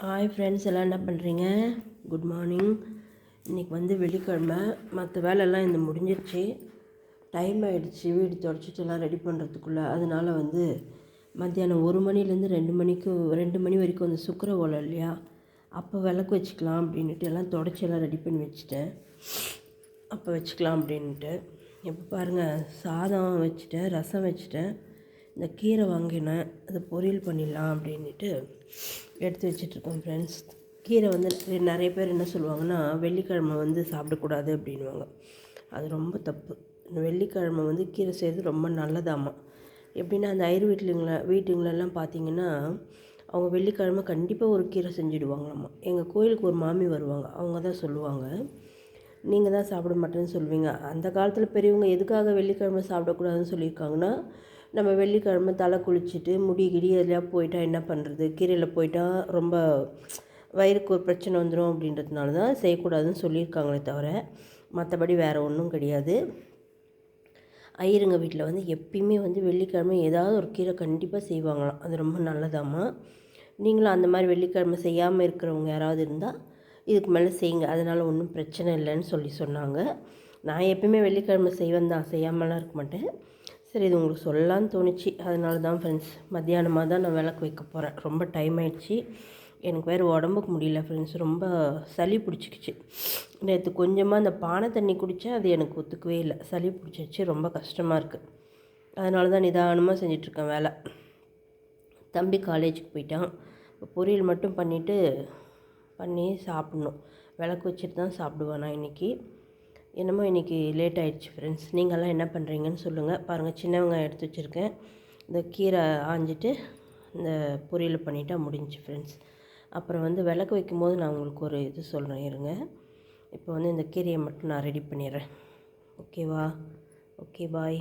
Hi friends, எல்லாம் என்ன பண்ணுறீங்க? Good morning. இன்றைக்கி வந்து வெள்ளிக்கிழமை, மற்ற வேலையெல்லாம் இந்த முடிஞ்சிருச்சு. டைம் ஆகிடுச்சு வீடு தொடச்சிட்டு எல்லாம் ரெடி பண்ணுறதுக்குள்ளே. அதனால் வந்து மத்தியானம் 1 மணிலேருந்து 2 மணி வரைக்கும் அந்த சுக்கர ஓலை இல்லையா, அப்போ விளக்கு வச்சுக்கலாம் அப்படின்ட்டு எல்லாம் தொடச்சி எல்லாம் ரெடி பண்ணி வச்சுட்டேன். அப்போ வச்சுக்கலாம் அப்படின்ட்டு இப்போ பாருங்கள், சாதம் வச்சுட்டேன், ரசம் வச்சுட்டேன். இந்த கீரை வாங்கினேன், அதை பொரியல் பண்ணிடலாம் அப்படின்ட்டு எடுத்து வச்சிட்ருக்கோம் ஃப்ரெண்ட்ஸ். கீரை வந்து நிறைய பேர் என்ன சொல்லுவாங்கன்னா, வெள்ளிக்கிழமை வந்து சாப்பிடக்கூடாது அப்படின்வாங்க. அது ரொம்ப தப்பு. வெள்ளிக்கிழமை வந்து கீரை செய்கிறது ரொம்ப நல்லதாம்மா. எப்படின்னா, அந்த ஐயர் வீட்டுங்களெல்லாம் பார்த்தீங்கன்னா, அவங்க வெள்ளிக்கிழமை கண்டிப்பாக ஒரு கீரை செஞ்சுடுவாங்களாம்மா. எங்கள் கோயிலுக்கு ஒரு மாமி வருவாங்க, அவங்க தான் சொல்லுவாங்க. நீங்கள் தான் சாப்பிட மாட்டேன்னு சொல்லுவீங்க. அந்த காலத்தில் பெரியவங்க எதுக்காக வெள்ளிக்கிழமை சாப்பிடக்கூடாதுன்னு சொல்லியிருக்காங்கன்னா, நம்ம வெள்ளிக்கிழமை தலை குளிச்சுட்டு முடி எதுலையா போயிட்டா என்ன பண்ணுறது, கீரையில் போயிட்டா ரொம்ப வயிறுக்கு ஒரு பிரச்சனை வந்துடும் அப்படின்றதுனால தான் செய்யக்கூடாதுன்னு சொல்லியிருக்காங்களே தவிர மற்றபடி வேறு ஒன்றும் கிடையாது. ஐயருங்க வீட்டில் வந்து எப்பயுமே வந்து வெள்ளிக்கிழமை ஏதாவது ஒரு கீரை கண்டிப்பாக செய்வாங்களாம். அது ரொம்ப நல்லதாம்மா. நீங்களும் அந்த மாதிரி வெள்ளிக்கிழமை செய்யாமல் இருக்கிறவங்க யாராவது இருந்தால் இதுக்கு மேலே செய்யுங்க, அதனால் ஒன்றும் பிரச்சனை இல்லைன்னு சொன்னாங்க. நான் எப்பயுமே வெள்ளிக்கிழமை செய்வேன் தான், செய்யாமலாம் இருக்க மாட்டேன். சரி, இது உங்களுக்கு சொல்லலான்னு தோணுச்சு, அதனால தான் ஃப்ரெண்ட்ஸ். மத்தியானமாக தான் நான் விளக்கு வைக்க போகிறேன். ரொம்ப டைம் ஆகிடுச்சி. எனக்கு வேறு உடம்புக்கு முடியல ஃப்ரெண்ட்ஸ், ரொம்ப சளி பிடிச்சிக்கிச்சு. நேற்று கொஞ்சமாக அந்த பானை தண்ணி குடித்தேன், அது எனக்கு ஒத்துக்கவே இல்லை, சளி பிடிச்சிச்சு, ரொம்ப கஷ்டமாக இருக்குது. அதனால தான் நிதானமாக செஞ்சிட்ருக்கேன் வேலை. தம்பி காலேஜுக்கு போயிட்டான். இப்போ பொரியல் மட்டும் பண்ணி சாப்பிட்ணும். விளக்கு வச்சுட்டு தான் சாப்பிடுவேன் நான் இன்றைக்கி. என்னமோ இன்றைக்கி லேட் ஆகிடுச்சு ஃப்ரெண்ட்ஸ். நீங்கள்லாம் என்ன பண்ணுறீங்கன்னு சொல்லுங்கள். பாருங்கள், சின்ன வெங்காயம் எடுத்து வச்சுருக்கேன். இந்த கீரை ஆஞ்சிட்டு இந்த பொரியல் பண்ணிட்டா முடிஞ்சு ஃப்ரெண்ட்ஸ். அப்புறம் வந்து விளக்கு வைக்கும்போது நான் உங்களுக்கு ஒரு இது சொல்கிறேன், இருங்க. இப்போ வந்து இந்த கீரையை மட்டும் நான் ரெடி பண்ணிடுறேன். ஓகேவா? ஓகே, பாய்.